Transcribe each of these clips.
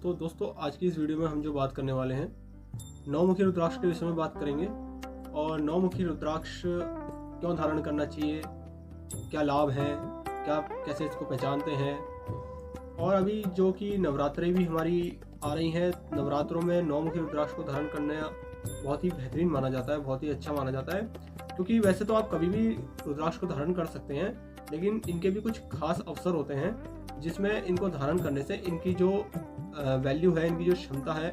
दोस्तों आज की इस वीडियो में हम जो बात करने वाले हैं नौमुखी रुद्राक्ष के विषय में बात करेंगे। और नौमुखी रुद्राक्ष क्यों धारण करना चाहिए, क्या लाभ हैं, कैसे इसको पहचानते हैं। और अभी जो कि नवरात्रि भी हमारी आ रही हैं, नवरात्रों में नौमुखी रुद्राक्ष को धारण करना बहुत ही बेहतरीन माना जाता है, बहुत ही अच्छा माना जाता है। क्योंकि वैसे तो आप कभी भी रुद्राक्ष को धारण कर सकते हैं, लेकिन इनके भी कुछ खास अवसर होते हैं जिसमें इनको धारण करने से इनकी जो वैल्यू है, इनकी जो क्षमता है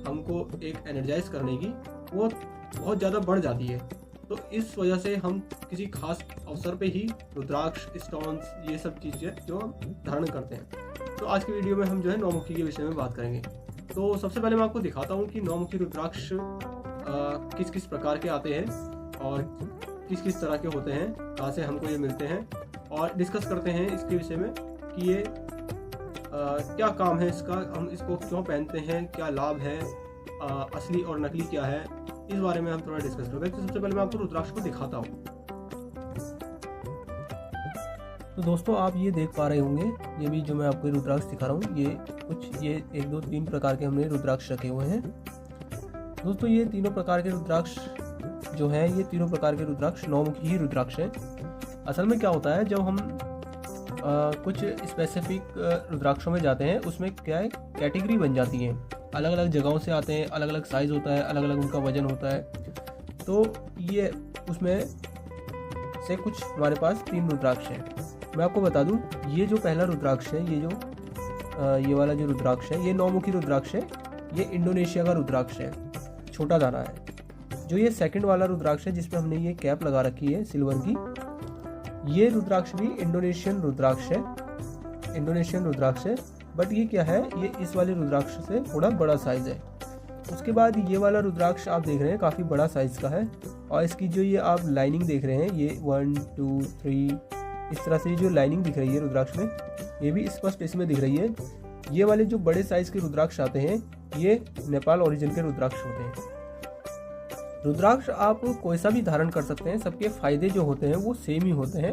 हमको एक एनर्जाइज करने की, वो बहुत ज़्यादा बढ़ जाती है। तो इस वजह से हम किसी खास अवसर पे ही रुद्राक्ष, स्टोन्स, ये सब चीज़ें जो धारण करते हैं। तो आज की वीडियो में हम जो है नौमुखी के विषय में बात करेंगे। तो सबसे पहले मैं आपको दिखाता हूँ कि नौमुखी रुद्राक्ष किस किस प्रकार के आते हैं और किस किस तरह के होते हैं, कहाँ से हमको ये मिलते हैं, और डिस्कस करते हैं इसके विषय में कि ये क्या काम है इसका, हम इसको क्यों पहनते हैं, क्या लाभ है, असली और नकली क्या है, इस बारे में हम थोड़ा डिस्कस करेंगे। तो सबसे पहले मैं आपको रुद्राक्ष को दिखाता हूँ। तो दोस्तों आप ये देख पा रहे होंगे, ये भी जो मैं आपको रुद्राक्ष दिखा रहा हूँ, ये 1 2 3 प्रकार के हमने रुद्राक्ष रखे हुए हैं। दोस्तों ये तीनों प्रकार के रुद्राक्ष जो है, ये तीनों प्रकार के रुद्राक्ष नौमुखी ही रुद्राक्ष है। असल में क्या होता है, जब हम कुछ स्पेसिफिक रुद्राक्षों में जाते हैं, उसमें क्या है, कैटेगरी बन जाती है, अलग अलग जगहों से आते हैं, अलग अलग साइज होता है, अलग अलग उनका वजन होता है। तो ये उसमें से कुछ हमारे पास 3 रुद्राक्ष हैं। मैं आपको बता दूं, ये जो पहला रुद्राक्ष है, ये वाला जो रुद्राक्ष है, ये नौमुखी रुद्राक्ष है। ये इंडोनेशिया का रुद्राक्ष है, छोटा दाना है। जो ये सेकंड वाला रुद्राक्ष है, जिसमें हमने ये कैप लगा रखी है सिल्वर की, ये रुद्राक्ष भी इंडोनेशियन रुद्राक्ष है। बट ये क्या है, ये इस वाले रुद्राक्ष से थोड़ा बड़ा साइज है। उसके बाद ये वाला रुद्राक्ष आप देख रहे हैं, काफ़ी बड़ा साइज का है। और इसकी जो ये आप लाइनिंग देख रहे हैं, ये 1 2 3 इस तरह से जो लाइनिंग दिख रही है रुद्राक्ष में, ये भी स्पष्ट इसमें दिख रही है। ये वाले जो बड़े साइज के रुद्राक्ष आते हैं, ये नेपाल ओरिजिन के रुद्राक्ष होते हैं। रुद्राक्ष आप कोई सा भी धारण कर सकते हैं, सबके फायदे जो होते हैं वो सेम ही होते हैं।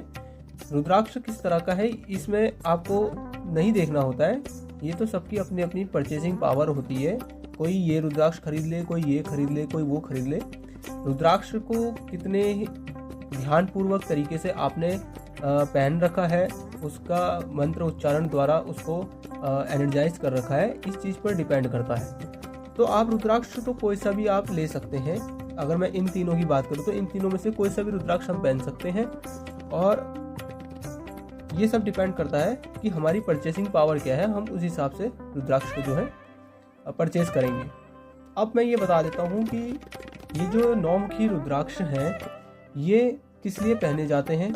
रुद्राक्ष किस तरह का है, इसमें आपको नहीं देखना होता है। ये तो सबकी अपनी अपनी परचेसिंग पावर होती है। कोई ये रुद्राक्ष खरीद ले, कोई ये खरीद ले, कोई वो खरीद ले। रुद्राक्ष को कितने ध्यानपूर्वक तरीके से आपने पहन रखा है, उसका मंत्र उच्चारण द्वारा उसको एनर्जाइज कर रखा है, इस चीज़ पर डिपेंड करता है। तो आप रुद्राक्ष तो कोई सा भी आप ले सकते हैं। अगर मैं इन तीनों की बात करूं तो इन तीनों में से कोई सा भी रुद्राक्ष हम पहन सकते हैं। और ये सब डिपेंड करता है कि हमारी परचेसिंग पावर क्या है, हम उस हिसाब से रुद्राक्ष को जो है परचेज करेंगे। अब मैं ये बता देता हूँ कि ये जो नौमुखी रुद्राक्ष हैं, ये किस लिए पहने जाते हैं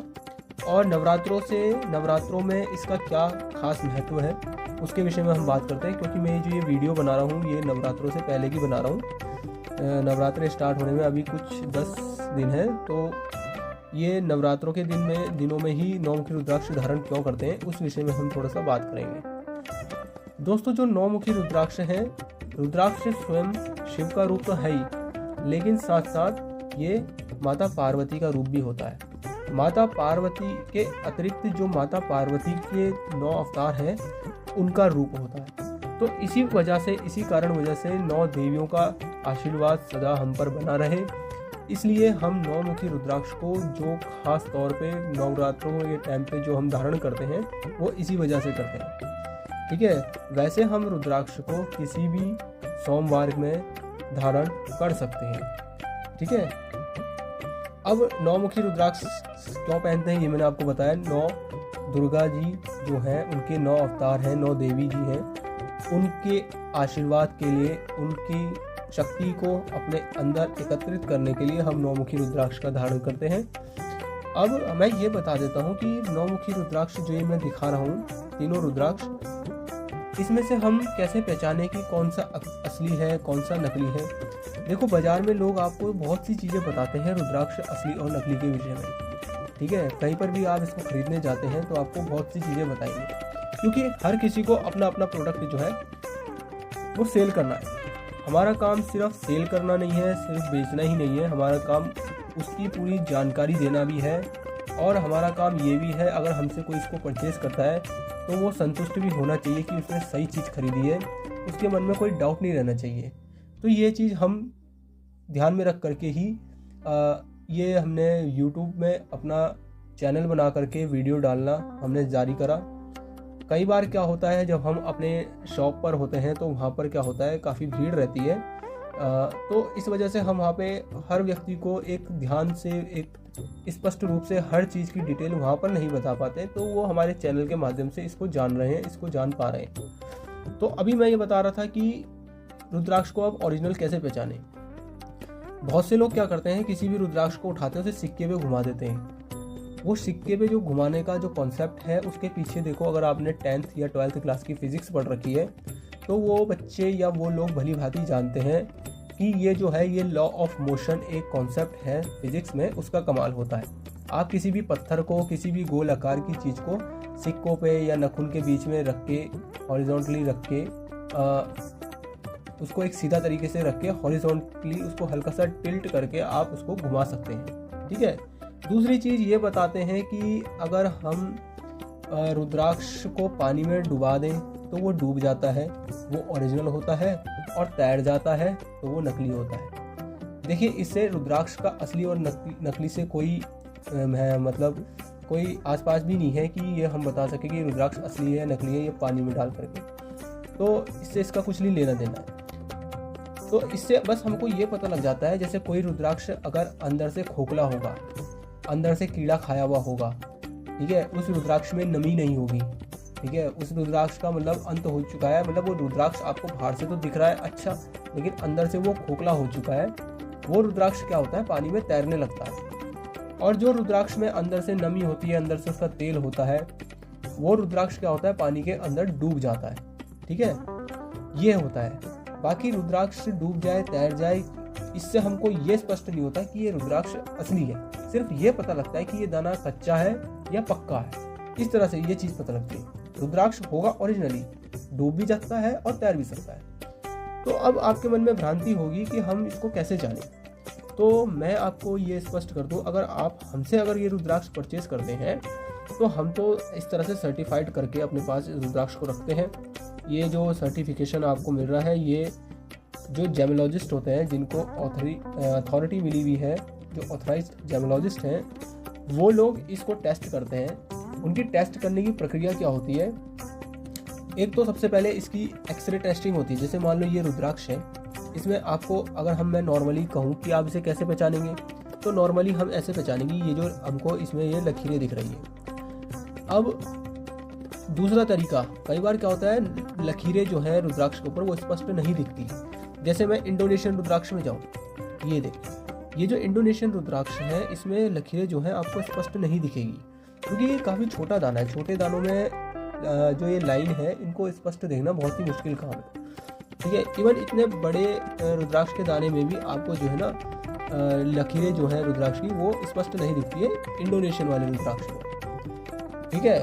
और नवरात्रों में इसका क्या खास महत्व है, उसके विषय में हम बात करते हैं। क्योंकि मैं जो ये वीडियो बना रहा हूँ, ये नवरात्रों से पहले की बना रहा हूँ। नवरात्रे स्टार्ट होने में अभी कुछ 10 दिन है, तो ये नवरात्रों के दिनों में ही नौमुखी रुद्राक्ष धारण क्यों करते हैं, उस विषय में हम थोड़ा सा बात करेंगे। दोस्तों जो नौमुखी रुद्राक्ष हैं, रुद्राक्ष स्वयं शिव का रूप तो है ही, लेकिन साथ साथ ये माता पार्वती का रूप भी होता है। माता पार्वती के अतिरिक्त जो माता पार्वती के 9 अवतार हैं, उनका रूप होता है। तो इसी कारण वजह से 9 देवियों का आशीर्वाद सदा हम पर बना रहे, इसलिए हम नौमुखी रुद्राक्ष को जो खास तौर पे नवरात्रों के टाइम पे जो हम धारण करते हैं, वो इसी वजह से करते हैं। ठीक है, वैसे हम रुद्राक्ष को किसी भी सोमवार में धारण कर सकते हैं। ठीक है, अब नौमुखी रुद्राक्ष क्यों पहनते हैं, ये मैंने आपको बताया। 9 दुर्गा जी जो हैं, उनके 9 अवतार हैं, 9 देवी जी हैं, उनके आशीर्वाद के लिए, उनकी शक्ति को अपने अंदर एकत्रित करने के लिए हम नौमुखी रुद्राक्ष का धारण करते हैं। अब मैं ये बता देता हूँ कि नौमुखी रुद्राक्ष जो ये मैं दिखा रहा हूँ, तीनों रुद्राक्ष, इसमें से हम कैसे पहचाने कि कौन सा असली है, कौन सा नकली है। देखो, बाजार में लोग आपको बहुत सी चीज़ें बताते हैं रुद्राक्ष असली और नकली के विषय में। ठीक है, कहीं पर भी आप इसको खरीदने जाते हैं तो आपको बहुत सी चीज़ें बताएंगे, क्योंकि हर किसी को अपना अपना प्रोडक्ट जो है वो सेल करना है। हमारा काम सिर्फ सेल करना नहीं है, सिर्फ बेचना ही नहीं है, हमारा काम उसकी पूरी जानकारी देना भी है। और हमारा काम ये भी है, अगर हमसे कोई इसको परचेज़ करता है तो वो संतुष्ट भी होना चाहिए कि उसने सही चीज़ खरीदी है, उसके मन में कोई डाउट नहीं रहना चाहिए। तो ये चीज़ हम ध्यान में रख करके ही ये हमने YouTube में अपना चैनल बना करके वीडियो डालना हमने जारी करा। कई बार क्या होता है, जब हम अपने शॉप पर होते हैं तो वहाँ पर क्या होता है, काफ़ी भीड़ रहती है, तो इस वजह से हम वहाँ पे हर व्यक्ति को एक ध्यान से, एक स्पष्ट रूप से हर चीज़ की डिटेल वहाँ पर नहीं बता पाते। तो वो हमारे चैनल के माध्यम से इसको जान रहे हैं, इसको जान पा रहे हैं। तो अभी मैं ये बता रहा था कि रुद्राक्ष को आप ओरिजिनल कैसे पहचानें। बहुत से लोग क्या करते हैं, किसी भी रुद्राक्ष को उठाते हैं, उसे सिक्के पे घुमा देते हैं। वो सिक्के पे जो घुमाने का जो कॉन्सेप्ट है, उसके पीछे देखो, अगर आपने 10th या 12th क्लास की फिजिक्स पढ़ रखी है तो वो बच्चे या वो लोग भली भांति जानते हैं कि ये जो है, ये लॉ ऑफ मोशन एक कॉन्सेप्ट है फिजिक्स में, उसका कमाल होता है। आप किसी भी पत्थर को, किसी भी गोल आकार की चीज़ को सिक्कों पे या नखून के बीच में रख के, हॉरिजॉन्टली रख के, उसको एक सीधा तरीके से रख के हॉरिजॉन्टली उसको हल्का सा टिल्ट करके आप उसको घुमा सकते हैं। ठीक है। दूसरी चीज़ ये बताते हैं कि अगर हम रुद्राक्ष को पानी में डुबा दें तो वो डूब जाता है, वो ओरिजिनल होता है, और तैर जाता है तो वो नकली होता है। देखिए, इससे रुद्राक्ष का असली और नकली से कोई मतलब कोई आसपास भी नहीं है कि ये हम बता सके कि रुद्राक्ष असली है या नकली है, ये पानी में डाल करके। तो इससे इसका कुछ नहीं लेना देना है। तो इससे बस हमको ये पता लग जाता है, जैसे कोई रुद्राक्ष अगर अंदर से खोखला होगा, अंदर से कीड़ा खाया हुआ होगा, ठीक है, उस रुद्राक्ष में नमी नहीं होगी, ठीक है, उस रुद्राक्ष का मतलब अंत हो चुका है, मतलब वो रुद्राक्ष आपको बाहर से तो दिख रहा है अच्छा, लेकिन अंदर से वो खोखला हो चुका है। वो रुद्राक्ष क्या होता है, पानी में तैरने लगता है। और जो रुद्राक्ष में अंदर से नमी होती है, अंदर से उसका तेल होता है, वो रुद्राक्ष क्या होता है, पानी के अंदर डूब जाता है। ठीक है, ये होता है। बाकी रुद्राक्ष डूब जाए, तैर जाए, इससे हमको ये स्पष्ट नहीं होता कि ये रुद्राक्ष असली है। सिर्फ ये पता लगता है कि ये दाना कच्चा है या पक्का है। इस तरह से ये चीज़ पता लगती है। रुद्राक्ष होगा ओरिजिनली, डूब भी सकता है और तैर भी सकता है। तो अब आपके मन में भ्रांति होगी कि हम इसको कैसे जानें। तो मैं आपको ये स्पष्ट कर दूं, अगर आप हमसे अगर ये रुद्राक्ष परचेज करते हैं तो हम तो इस तरह से सर्टिफाइड करके अपने पास रुद्राक्ष को रखते हैं। ये जो सर्टिफिकेशन आपको मिल रहा है, ये जो जेमोलॉजिस्ट होते हैं, जिनको अथॉरिटी मिली हुई है, जो ऑथराइज्ड जेमोलॉजिस्ट हैं, वो लोग इसको टेस्ट करते हैं। उनकी टेस्ट करने की प्रक्रिया क्या होती है, एक तो सबसे पहले इसकी एक्सरे टेस्टिंग होती है। जैसे मान लो ये रुद्राक्ष है, इसमें आपको अगर मैं नॉर्मली कहूँ कि आप इसे कैसे पहचानेंगे, तो नॉर्मली हम ऐसे पहचानेंगे, ये जो हमको इसमें ये लकीरें दिख रही है। अब दूसरा तरीका, कई बार क्या होता है, लकीरें जो है रुद्राक्ष के ऊपर वो स्पष्ट नहीं दिखती। जैसे मैं इंडोनेशियन रुद्राक्ष में जाऊँ, ये देखिए, ये जो इंडोनेशियन रुद्राक्ष है, इसमें लकीरें जो हैं आपको स्पष्ट नहीं दिखेगी, क्योंकि ये काफ़ी छोटा दाना है। छोटे दानों में जो ये लाइन है, इनको स्पष्ट देखना बहुत ही मुश्किल काम है। ठीक है, इवन इतने बड़े रुद्राक्ष के दाने में भी आपको जो है ना लकीरें जो है रुद्राक्ष की वो स्पष्ट नहीं दिखती है इंडोनेशियन वाले रुद्राक्ष में। ठीक है,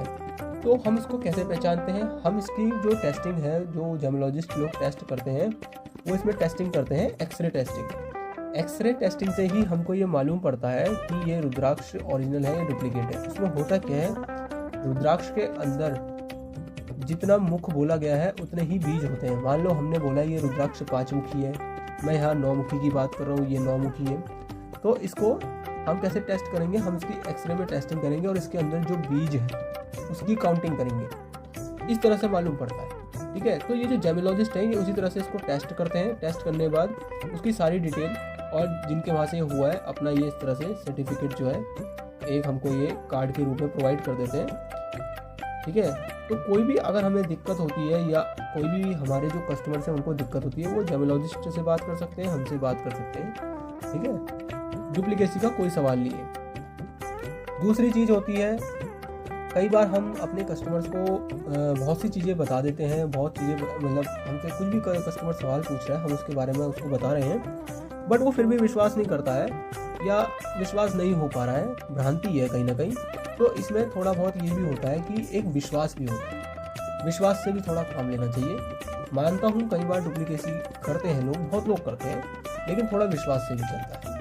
तो हम इसको कैसे पहचानते हैं, हम इसकी जो टेस्टिंग है, जो जेमोलॉजिस्ट लोग टेस्ट करते हैं, वो इसमें टेस्टिंग करते हैं, एक्सरे टेस्टिंग। एक्सरे टेस्टिंग से ही हमको ये मालूम पड़ता है कि ये रुद्राक्ष ओरिजिनल है या डुप्लीकेट है। इसमें होता क्या है, रुद्राक्ष के अंदर जितना मुख बोला गया है उतने ही बीज होते हैं। मान लो हमने बोला ये रुद्राक्ष 5 मुखी है, मैं यहाँ 9 मुखी की बात कर रहा हूँ, ये 9 मुखी है, तो इसको हम कैसे टेस्ट करेंगे, हम इसकी एक्सरे में टेस्टिंग करेंगे और इसके अंदर जो बीज है उसकी काउंटिंग करेंगे। इस तरह से मालूम पड़ता है। ठीक है, तो ये जो जेमोलॉजिस्ट हैं, ये उसी तरह से इसको टेस्ट करते हैं। टेस्ट करने के बाद उसकी सारी डिटेल, और जिनके वहाँ से हुआ है अपना ये इस तरह से सर्टिफिकेट जो है एक हमको ये कार्ड के रूप में प्रोवाइड कर देते हैं। ठीक है, तो कोई भी अगर हमें दिक्कत होती है या कोई भी हमारे जो कस्टमर्स हैं उनको दिक्कत होती है, वो जेमोलॉजिस्ट से बात कर सकते हैं, हमसे बात कर सकते हैं। ठीक है, डुप्लीकेसी का कोई सवाल नहीं है। दूसरी चीज़ होती है, कई बार हम अपने कस्टमर्स को बहुत सी चीज़ें बता देते हैं, बहुत चीज़ें, मतलब हमसे कुछ भी कस्टमर सवाल पूछ रहा है, हम उसके बारे में उसको बता रहे हैं, बट वो फिर भी विश्वास नहीं करता है या विश्वास नहीं हो पा रहा है, भ्रांति है कहीं ना कहीं। तो इसमें थोड़ा बहुत ये भी होता है कि एक विश्वास भी होता है, विश्वास से भी थोड़ा काम लेना चाहिए। मानता हूँ कई बार डुप्लीकेसी करते हैं लोग, बहुत लोग करते हैं, लेकिन थोड़ा विश्वास से भी चलता है।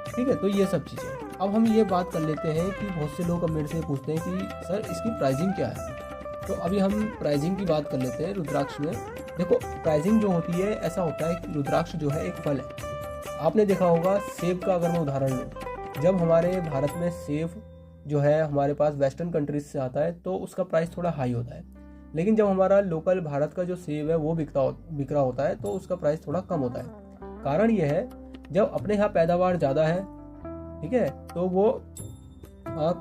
ठीक है, तो ये सब चीज़ें। अब हम ये बात कर लेते हैं कि बहुत से लोग अब मेरे से पूछते हैं कि सर इसकी प्राइसिंग क्या है। तो अभी हम प्राइसिंग की बात कर लेते हैं रुद्राक्ष में। देखो प्राइसिंग जो होती है, ऐसा होता है कि रुद्राक्ष जो है एक फल है। आपने देखा होगा सेब का, अगर मैं उदाहरण लूँ, जब हमारे भारत में सेब जो है हमारे पास वेस्टर्न कंट्रीज से आता है तो उसका प्राइस थोड़ा हाई होता है, लेकिन जब हमारा लोकल भारत का जो सेब है वो बिक रहा होता है तो उसका प्राइस थोड़ा कम होता है। कारण यह है, जब अपने यहाँ पैदावार ज़्यादा है, ठीक है, तो वो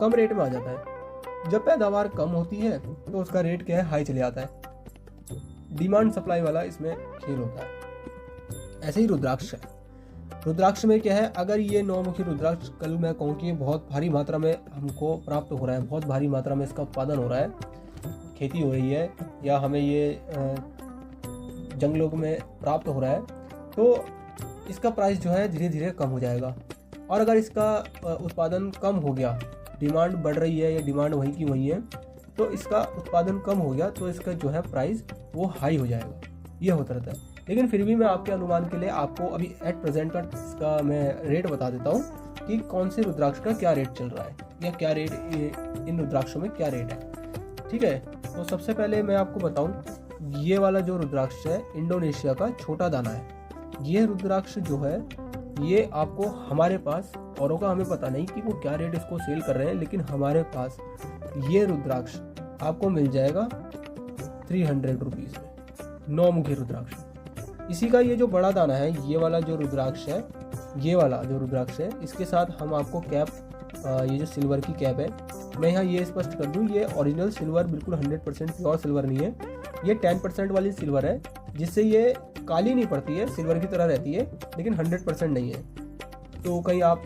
कम रेट में आ जाता है। जब पैदावार कम होती है तो उसका रेट क्या है, हाई चले जाता है। डिमांड सप्लाई वाला इसमें खेल होता है। ऐसे ही रुद्राक्ष है। रुद्राक्ष में क्या है, अगर ये 9 मुखी रुद्राक्ष कल मैं कहूँ कि बहुत भारी मात्रा में हमको प्राप्त हो रहा है, बहुत भारी मात्रा में इसका उत्पादन हो रहा है, खेती हो रही है, या हमें ये जंगलों में प्राप्त हो रहा है, तो इसका प्राइस जो है धीरे धीरे कम हो जाएगा। और अगर इसका उत्पादन कम हो गया, डिमांड बढ़ रही है या डिमांड वहीं की वहीं है, तो इसका उत्पादन कम हो गया तो इसका जो है प्राइस वो हाई हो जाएगा। ये होता रहता है। लेकिन फिर भी मैं आपके अनुमान के लिए आपको अभी एट प्रेजेंट का इसका मैं रेट बता देता हूँ कि कौन से रुद्राक्ष का क्या रेट चल रहा है, या क्या रेट इन रुद्राक्षों में क्या रेट है। ठीक है, तो सबसे पहले मैं आपको बताऊँ, ये वाला जो रुद्राक्ष है इंडोनेशिया का छोटा दाना है। ये रुद्राक्ष जो है ये आपको हमारे पास, औरों का हमें पता नहीं कि वो क्या रेट इसको सेल कर रहे हैं, लेकिन हमारे पास ये रुद्राक्ष आपको मिल जाएगा 300 रुपीज़ में, 9 मुखी रुद्राक्ष। इसी का ये जो बड़ा दाना है, ये वाला जो रुद्राक्ष है, ये वाला जो रुद्राक्ष है, इसके साथ हम आपको कैप, ये जो सिल्वर की कैप है, मैं यहाँ ये स्पष्ट कर दूँ, ये ओरिजिनल सिल्वर बिल्कुल 100% प्योर सिल्वर नहीं है, ये 10% वाली सिल्वर है, जिससे ये काली नहीं पड़ती है, सिल्वर की तरह रहती है, लेकिन 100% नहीं है। तो कहीं आप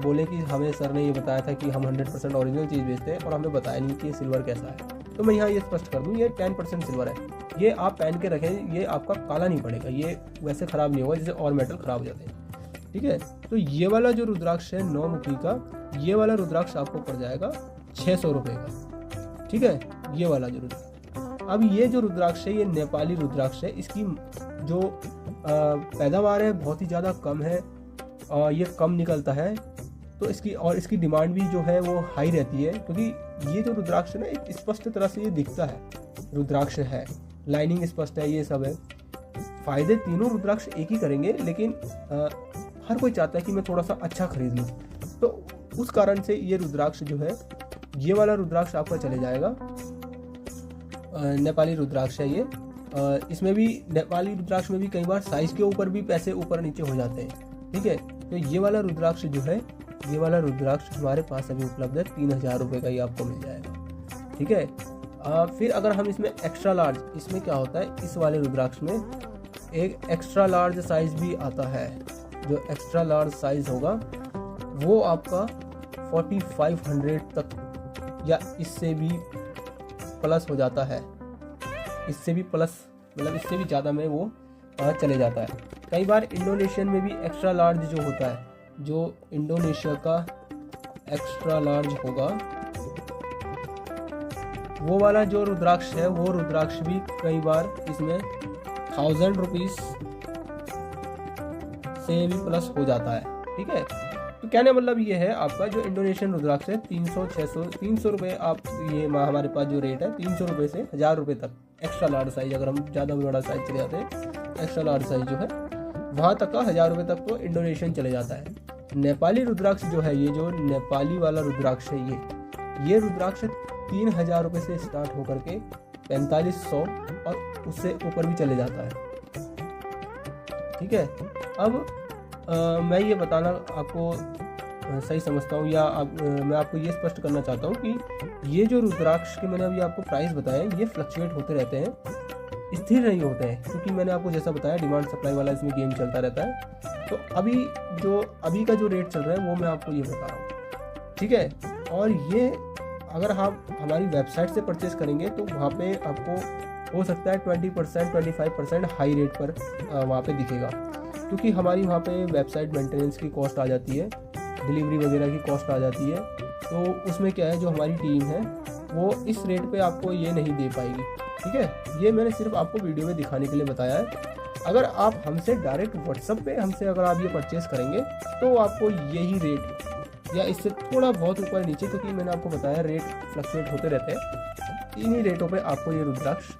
बोले कि हमें सर ने ये बताया था कि हम 100% ओरिजिनल चीज़ बेचते हैं और हमें बताया नहीं कि ये सिल्वर कैसा है, तो मैं यहाँ ये स्पष्ट कर दूँ, ये 10% सिल्वर है। ये आप पहन के रखें, ये आपका काला नहीं पड़ेगा, ये वैसे ख़राब नहीं होगा जैसे और मेटल ख़राब हो जाते हैं। ठीक है, तो ये वाला जो रुद्राक्ष है 9 मुखी का, ये वाला रुद्राक्ष आपको पड़ जाएगा 600 रुपये का। ठीक है, ये वाला जो रुद्राक्ष। अब ये जो रुद्राक्ष है ये नेपाली रुद्राक्ष है, इसकी जो पैदावार है बहुत ही ज़्यादा कम है और ये कम निकलता है, तो इसकी डिमांड भी जो है वो हाई रहती है, क्योंकि ये जो रुद्राक्ष है ना एक स्पष्ट तरह से ये दिखता है रुद्राक्ष है, लाइनिंग स्पष्ट है, ये सब है। फायदे तीनों रुद्राक्ष एक ही करेंगे, लेकिन हर कोई चाहता है कि मैं थोड़ा सा अच्छा खरीद लूँ, तो उस कारण से ये रुद्राक्ष जो है, ये वाला रुद्राक्ष आपका चले जाएगा, नेपाली रुद्राक्ष है ये। इसमें भी नेपाली रुद्राक्ष में भी कई बार साइज के ऊपर भी पैसे ऊपर नीचे हो जाते हैं। ठीक है, तो ये वाला रुद्राक्ष जो है, ये वाला रुद्राक्ष हमारे पास अभी उपलब्ध है, 3000 रुपये का ही आपको मिल जाएगा। ठीक है, फिर अगर हम इसमें एक्स्ट्रा लार्ज, इसमें क्या होता है, इस वाले रुद्राक्ष में एक एक्स्ट्रा लार्ज साइज भी आता है। जो एक्स्ट्रा लार्ज साइज होगा वो आपका 4500 तक या इससे भी प्लस हो जाता है, इससे भी प्लस मतलब इससे भी ज़्यादा में वो चले जाता है। कई बार इंडोनेशियन में भी एक्स्ट्रा लार्ज जो होता है, जो इंडोनेशिया का एक्स्ट्रा लार्ज होगा, वो वाला जो रुद्राक्ष है, वो रुद्राक्ष भी कई बार इसमें 1000 रुपीज़ से भी प्लस हो जाता है। ठीक है, तो कहने मतलब ये है, आपका जो इंडोनेशियन रुद्राक्ष है 300 रुपये, आप ये हमारे पास जो रेट है 300 रुपये से 1000 रुपये तक एक्स्ट्रा लार्ज साइज, अगर हम ज़्यादा बड़ा साइज चले जाते हैं, एक्स्ट्रा लार्ज साइज जो है वहाँ तक का 1000 रुपये तक तो इंडोनेशियन चले जाता है। नेपाली रुद्राक्ष जो है, ये जो नेपाली वाला रुद्राक्ष है, ये रुद्राक्ष 3000 रुपये से स्टार्ट होकर के 4500 और उससे ऊपर भी चले जाता है। ठीक है, अब मैं ये बताना आपको सही समझता हूँ, या मैं आपको ये स्पष्ट करना चाहता हूँ कि ये जो रुद्राक्ष के मैंने अभी आपको प्राइस बताया, ये फ्लक्चुएट होते रहते हैं, स्थिर नहीं होते हैं, क्योंकि मैंने आपको जैसा बताया डिमांड सप्लाई वाला इसमें गेम चलता रहता है। तो अभी का जो रेट चल रहा है वो मैं आपको ये बता रहा हूँ। ठीक है, और ये अगर आप हमारी वेबसाइट से परचेस करेंगे तो वहाँ पे आपको हो सकता है 20% 25% हाई रेट पर वहाँ पे दिखेगा, क्योंकि हमारी वहाँ पे वेबसाइट मेंटेनेंस की कॉस्ट आ जाती है, डिलीवरी वगैरह की कॉस्ट आ जाती है, तो उसमें क्या है, जो हमारी टीम है वो इस रेट पे आपको ये नहीं दे पाएगी। ठीक है, ये मैंने सिर्फ आपको वीडियो में दिखाने के लिए बताया है। अगर आप हमसे डायरेक्ट व्हाट्सएप पे हमसे अगर आप ये परचेस करेंगे तो आपको यही रेट या इससे थोड़ा बहुत ऊपर नीचे, क्योंकि मैंने आपको बताया रेट फ्लक्चुएट होते रहते हैं, इन्हीं रेटों पे आपको ये रुद्राक्ष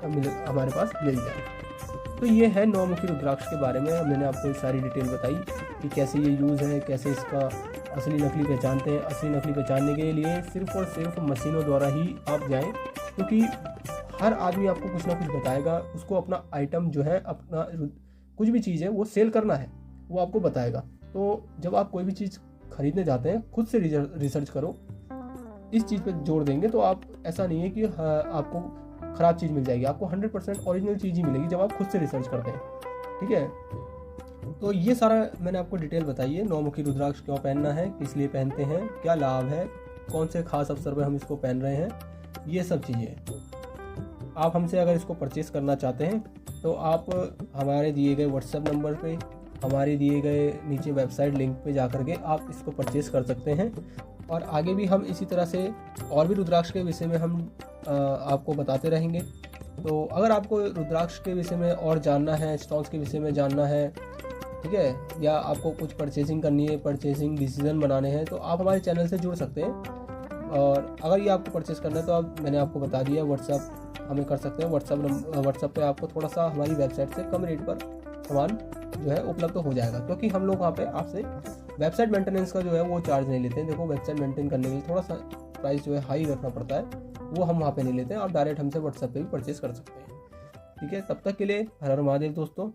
हमारे पास मिल जाए। तो ये है 9 मुखी रुद्राक्ष के बारे में मैंने आपको सारी डिटेल बताई कि कैसे ये यूज़ है, कैसे इसका असली नकली पहचानते हैं। असली नकली पहचानने के लिए सिर्फ और सिर्फ मशीनों द्वारा ही आप जाएं, क्योंकि हर आदमी आपको कुछ ना कुछ बताएगा। उसको अपना आइटम जो है, अपना कुछ भी चीज़ है वो सेल करना है, वो आपको बताएगा। तो जब आप कोई भी चीज़ खरीदने जाते हैं, खुद से रिसर्च करो। इस चीज़ पे जोर देंगे तो आप, ऐसा नहीं है कि आपको ख़राब चीज़ मिल जाएगी, आपको 100% ओरिजिनल चीज़ ही मिलेगी जब आप खुद से रिसर्च करते हैं। ठीक है, तो ये सारा मैंने आपको डिटेल बताई है। 9 मुखी रुद्राक्ष क्यों पहनना है, किस लिए पहनते हैं, क्या लाभ है, कौन से खास अवसर पर हम इसको पहन रहे हैं, ये सब चीज़ें। आप हमसे अगर इसको परचेस करना चाहते हैं तो आप हमारे दिए गए व्हाट्सएप नंबर पे, हमारे दिए गए नीचे वेबसाइट लिंक पे जा कर के आप इसको परचेस कर सकते हैं। और आगे भी हम इसी तरह से और भी रुद्राक्ष के विषय में हम आपको बताते रहेंगे। तो अगर आपको रुद्राक्ष के विषय में और जानना है, स्टोन्स के विषय में जानना है, ठीक है, या आपको कुछ परचेसिंग करनी है, परचेसिंग डिसीजन बनाने हैं, तो आप हमारे चैनल से जुड़ सकते हैं। और अगर ये आपको परचेस करना है तो मैंने आपको बता दिया, व्हाट्सअप हमें कर सकते हैं। व्हाट्सअप पे आपको थोड़ा सा हमारी वेबसाइट से कम रेट पर सामान जो है उपलब्ध हो जाएगा, क्योंकि हम लोग वहाँ पे आपसे वेबसाइट मेंटेनेंस का जो है वो चार्ज नहीं लेते हैं। देखो, वेबसाइट मेंटेन करने के लिए थोड़ा सा प्राइस जो है हाई रखना पड़ता है, वो हम वहाँ पे नहीं लेते हैं। आप डायरेक्ट हमसे व्हाट्सएप पे भी परचेस कर सकते हैं। ठीक है, तब तक के लिए हर हर महादेव दोस्तों।